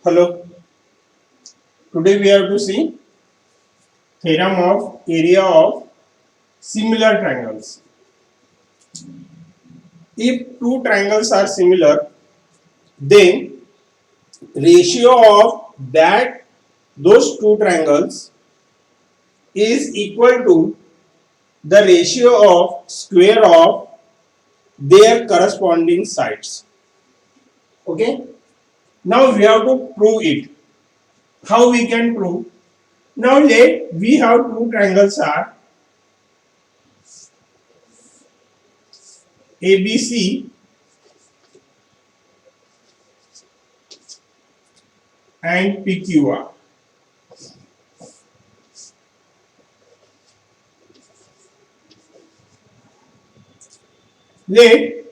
Hello, today we have to see theorem of area of similar triangles. If two triangles are similar, then ratio of those two triangles is equal to the ratio of square of their corresponding sides. Okay. Now we have to prove it. How we can prove? Now let we have two triangles are ABC and PQR. Let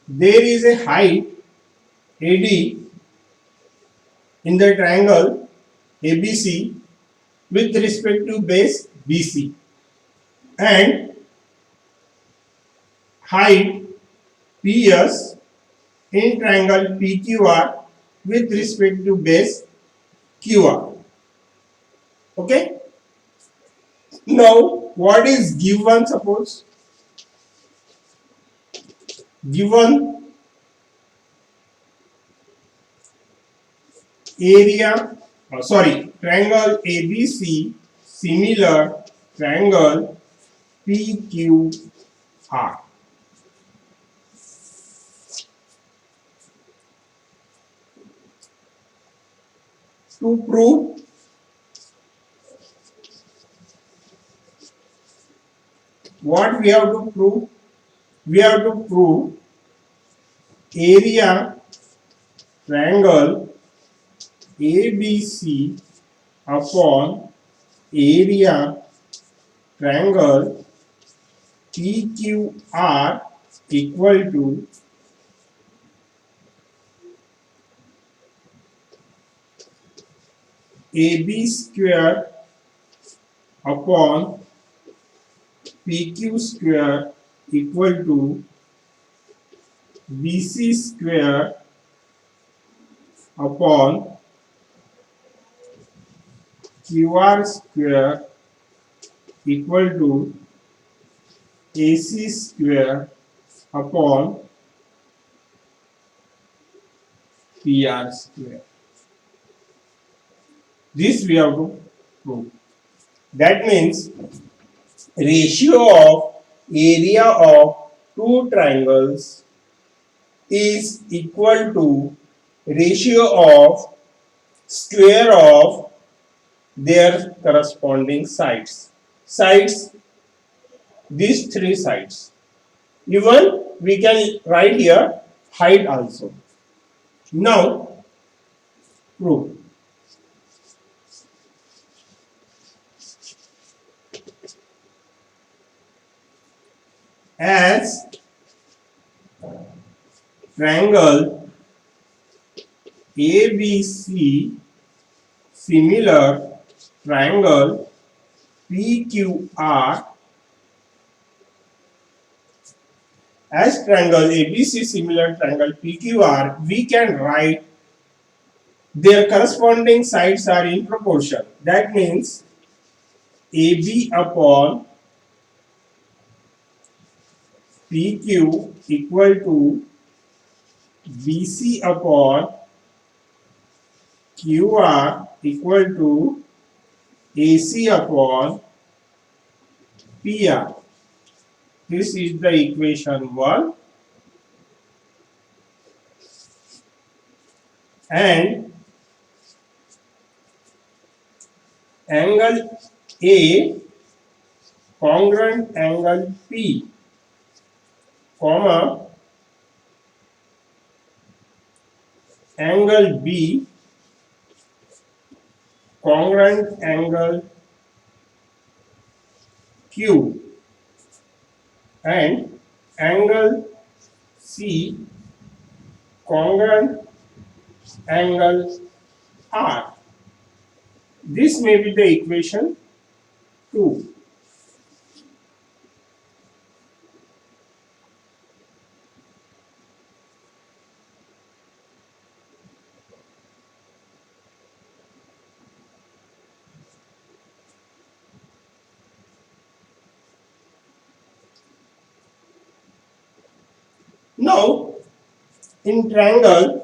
there is a height AD in the triangle ABC with respect to base BC and height PS in triangle PQR with respect to base QR. Okay. Now what is given? Suppose given area, triangle ABC similar triangle PQR. To prove what we have to prove, we have to prove area triangle ABC upon area triangle PQR equal to AB square upon PQ square equal to BC square upon QR square equal to AC square upon PR square. This we have to prove. That means ratio of area of two triangles is equal to ratio of square of their corresponding sides. Sides, these three sides. Even we can write here height also. Now prove. As triangle ABC similar triangle PQR, as triangle ABC similar triangle PQR, we can write their corresponding sides are in proportion. That means AB upon PQ equal to BC upon QR equal to AC upon PR. This is the equation 1, and angle A congruent angle P, comma angle B congruent angle Q, and angle C congruent angle R. This may be the equation 2. Now in triangle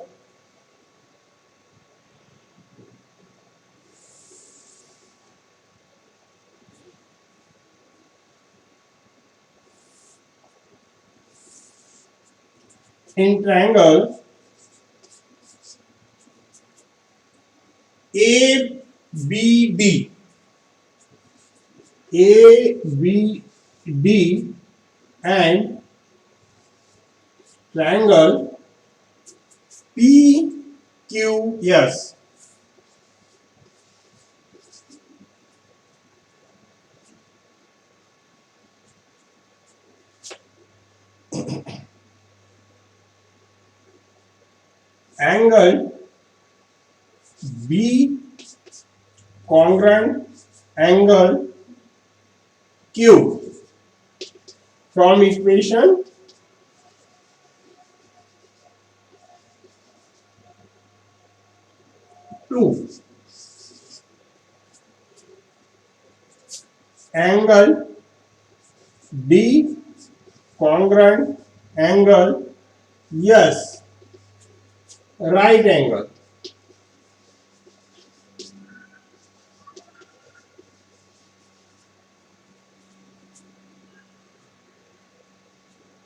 ABD, ABD and triangle PQS. Angle B congruent angle Q from equation 2. Angle D congruent angle S right angle.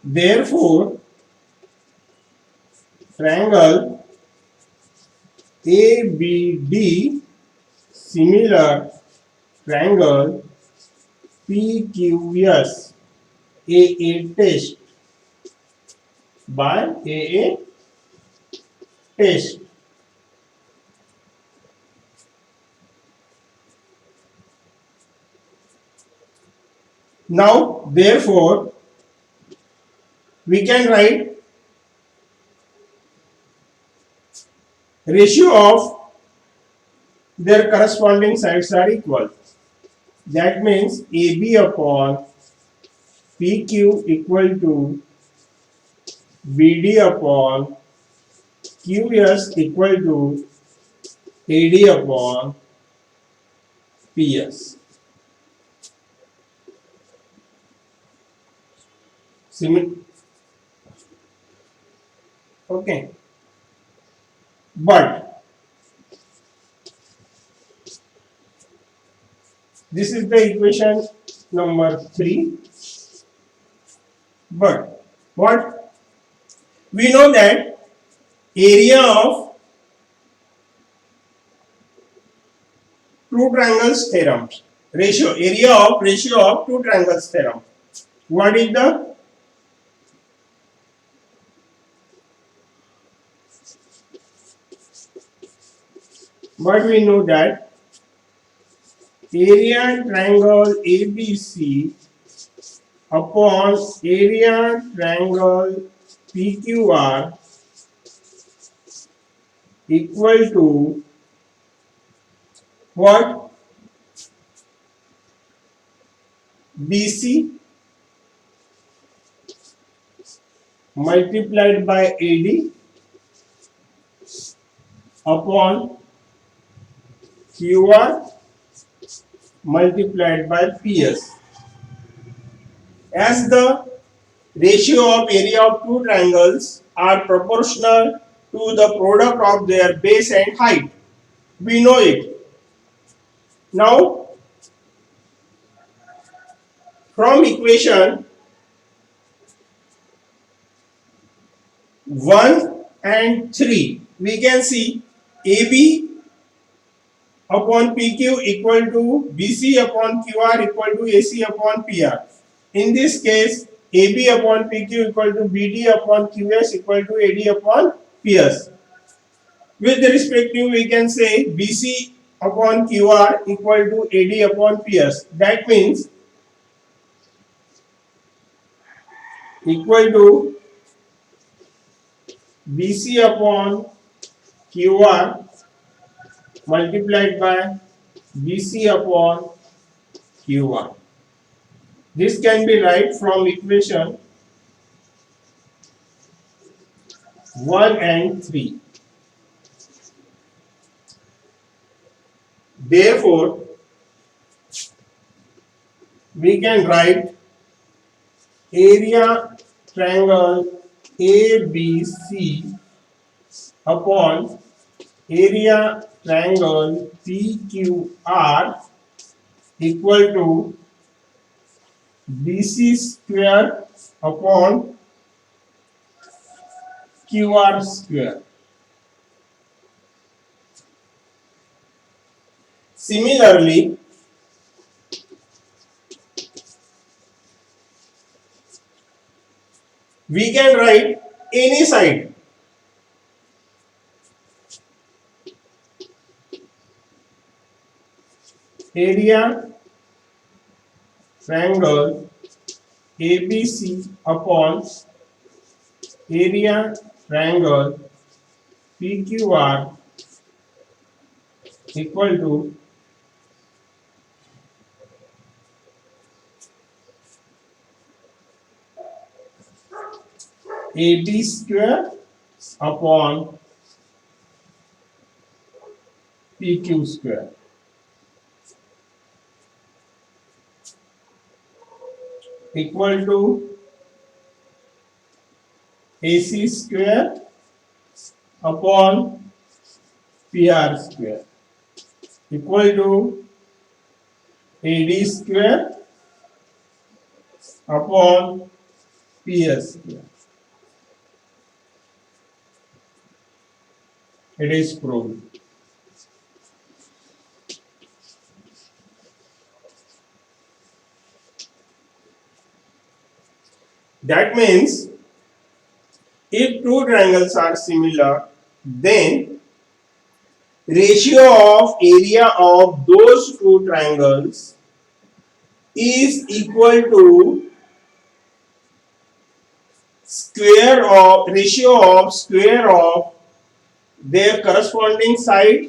Therefore, triangle ABD similar triangle PQS AA test by AA test. Now, therefore, we can write ratio of their corresponding sides are equal. That means AB upon PQ equal to BD upon QS equal to AD upon PS. Okay, but this is the equation number 3. But what we know that area of two triangles theorem, ratio of two triangles theorem. What is the what we know that area triangle ABC upon area triangle PQR equal to what? BC multiplied by AD upon QR multiplied by PS. As the ratio of area of two triangles are proportional to the product of their base and height. We know it. Now, from equation 1 and 3, we can see AB upon PQ equal to BC upon QR equal to AC upon PR. In this case, AB upon PQ equal to BD upon QS equal to AD upon PS. With respect to, we can say BC upon QR equal to AD upon PS. That means equal to BC upon QR multiplied by BC upon QR. This can be right from equation 1 and 3. Therefore, we can write area triangle ABC upon area triangle PQR equal to BC square upon QR square. Similarly, we can write any side. Area triangle ABC upon area triangle PQR equal to AB square upon PQ square equal to AC square upon PR square equal to AD square upon PS square. It is proved. That means if two triangles are similar, then ratio of area of those two triangles is equal to square of ratio of square of their corresponding side